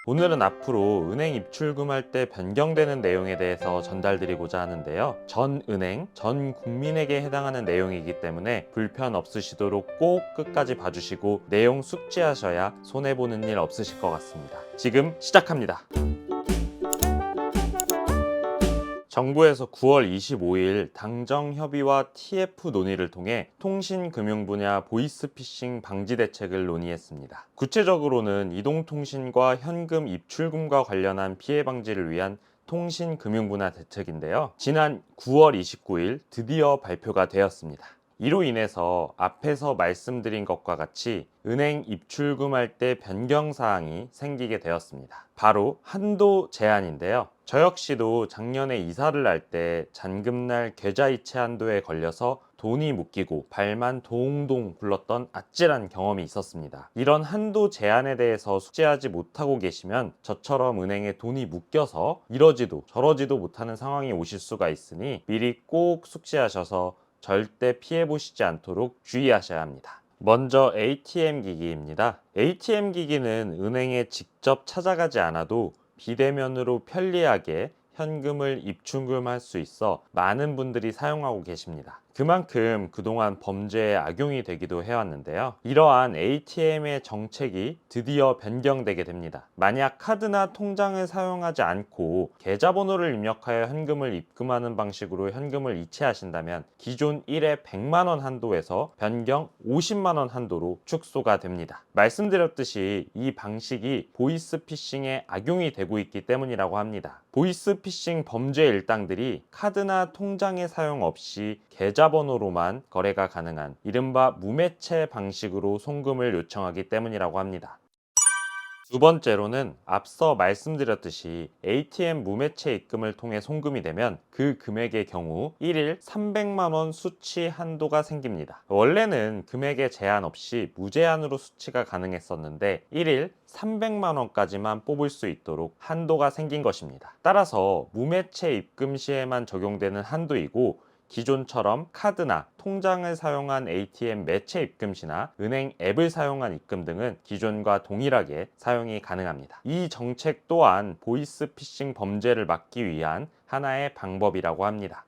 오늘은 앞으로 은행 입출금할 때 변경되는 내용에 대해서 전달드리고자 하는데요. 전 은행, 전 국민에게 해당하는 내용이기 때문에 불편 없으시도록 꼭 끝까지 봐주시고 내용 숙지하셔야 손해보는 일 없으실 것 같습니다. 지금 시작합니다. 정부에서 9월 25일 당정 협의와 TF 논의를 통해 통신금융 분야 보이스피싱 방지 대책을 논의했습니다. 구체적으로는 이동통신과 현금 입출금과 관련한 피해 방지를 위한 통신금융 분야 대책인데요. 지난 9월 29일 드디어 발표가 되었습니다. 이로 인해서 앞에서 말씀드린 것과 같이 은행 입출금할 때 변경사항이 생기게 되었습니다. 바로 한도 제한인데요. 저 역시도 작년에 이사를 할 때 잔금날 계좌이체 한도에 걸려서 돈이 묶이고 발만 동동 굴렀던 아찔한 경험이 있었습니다. 이런 한도 제한에 대해서 숙지하지 못하고 계시면 저처럼 은행에 돈이 묶여서 이러지도 저러지도 못하는 상황이 오실 수가 있으니 미리 꼭 숙지하셔서 절대 피해보시지 않도록 주의하셔야 합니다. 먼저 ATM 기기입니다. ATM 기기는 은행에 직접 찾아가지 않아도 비대면으로 편리하게 현금을 입출금할 수 있어 많은 분들이 사용하고 계십니다. 그만큼 그동안 범죄에 악용이 되기도 해왔는데요. 이러한 ATM의 정책이 드디어 변경되게 됩니다. 만약 카드나 통장을 사용하지 않고 계좌번호를 입력하여 현금을 입금하는 방식으로 현금을 이체하신다면 기존 1회 100만 원 한도에서 변경 50만 원 한도로 축소가 됩니다. 말씀드렸듯이 이 방식이 보이스피싱에 악용이 되고 있기 때문이라고 합니다. 보이스피싱 범죄 일당들이 카드나 통장의 사용 없이 계좌번호로만 거래가 가능한 이른바 무매체 방식으로 송금을 요청하기 때문이라고 합니다. 두 번째로는 앞서 말씀드렸듯이 ATM 무매체 입금을 통해 송금이 되면 그 금액의 경우 1일 300만 원 수취 한도가 생깁니다. 원래는 금액에 제한 없이 무제한으로 수취가 가능했었는데 1일 300만 원까지만 뽑을 수 있도록 한도가 생긴 것입니다. 따라서 무매체 입금 시에만 적용되는 한도이고 기존처럼 카드나 통장을 사용한 ATM 매체 입금 시나 은행 앱을 사용한 입금 등은 기존과 동일하게 사용이 가능합니다. 이 정책 또한 보이스피싱 범죄를 막기 위한 하나의 방법이라고 합니다.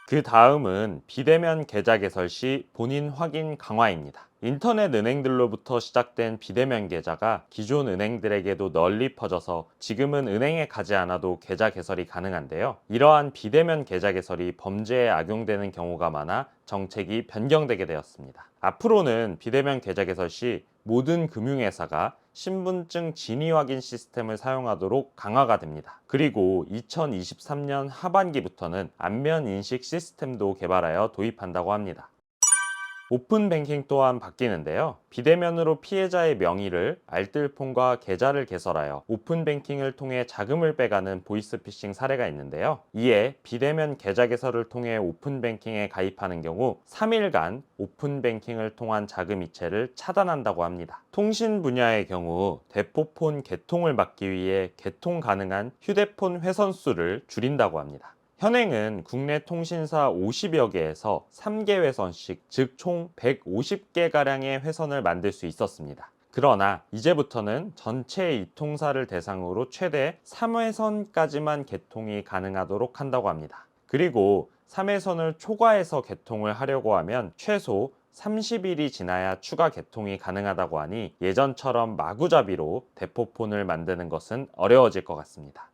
그 다음은 비대면 계좌 개설 시 본인 확인 강화입니다. 인터넷 은행들로부터 시작된 비대면 계좌가 기존 은행들에게도 널리 퍼져서 지금은 은행에 가지 않아도 계좌 개설이 가능한데요. 이러한 비대면 계좌 개설이 범죄에 악용되는 경우가 많아 정책이 변경되게 되었습니다. 앞으로는 비대면 계좌 개설 시 모든 금융회사가 신분증 진위 확인 시스템을 사용하도록 강화가 됩니다. 그리고 2023년 하반기부터는 안면 인식 시스템도 개발하여 도입한다고 합니다. 오픈뱅킹 또한 바뀌는데요. 비대면으로 피해자의 명의를 알뜰폰과 계좌를 개설하여 오픈뱅킹을 통해 자금을 빼가는 보이스피싱 사례가 있는데요. 이에 비대면 계좌 개설을 통해 오픈뱅킹에 가입하는 경우 3일간 오픈뱅킹을 통한 자금 이체를 차단한다고 합니다. 통신 분야의 경우 대포폰 개통을 막기 위해 개통 가능한 휴대폰 회선수를 줄인다고 합니다. 현행은 국내 통신사 50여 개에서 3개 회선씩, 즉 총 150개가량의 회선을 만들 수 있었습니다. 그러나 이제부터는 전체 이통사를 대상으로 최대 3회선까지만 개통이 가능하도록 한다고 합니다. 그리고 3회선을 초과해서 개통을 하려고 하면 최소 30일이 지나야 추가 개통이 가능하다고 하니 예전처럼 마구잡이로 대포폰을 만드는 것은 어려워질 것 같습니다.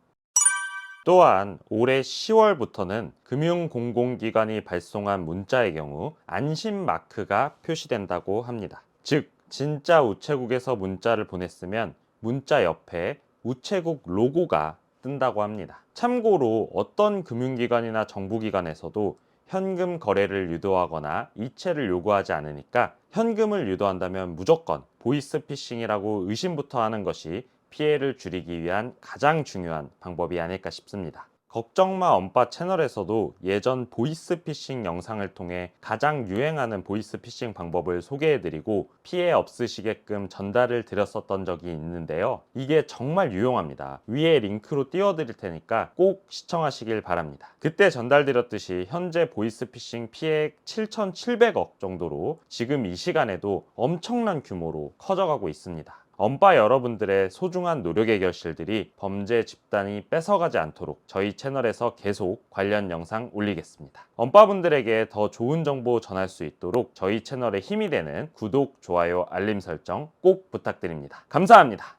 또한 올해 10월부터는 금융공공기관이 발송한 문자의 경우 안심마크가 표시된다고 합니다. 즉, 진짜 우체국에서 문자를 보냈으면 문자 옆에 우체국 로고가 뜬다고 합니다. 참고로 어떤 금융기관이나 정부기관에서도 현금 거래를 유도하거나 이체를 요구하지 않으니까 현금을 유도한다면 무조건 보이스피싱이라고 의심부터 하는 것이 피해를 줄이기 위한 가장 중요한 방법이 아닐까 싶습니다. 걱정마 엄빠 채널에서도 예전 보이스피싱 영상을 통해 가장 유행하는 보이스피싱 방법을 소개해드리고 피해 없으시게끔 전달을 드렸었던 적이 있는데요. 이게 정말 유용합니다. 위에 링크로 띄워드릴 테니까 꼭 시청하시길 바랍니다. 그때 전달드렸듯이 현재 보이스피싱 피해액 7,700억 정도로 지금 이 시간에도 엄청난 규모로 커져가고 있습니다. 언빠 여러분들의 소중한 노력의 결실들이 범죄 집단이 뺏어가지 않도록 저희 채널에서 계속 관련 영상 올리겠습니다. 언빠분들에게 더 좋은 정보 전할 수 있도록 저희 채널에 힘이 되는 구독, 좋아요, 알림 설정 꼭 부탁드립니다. 감사합니다.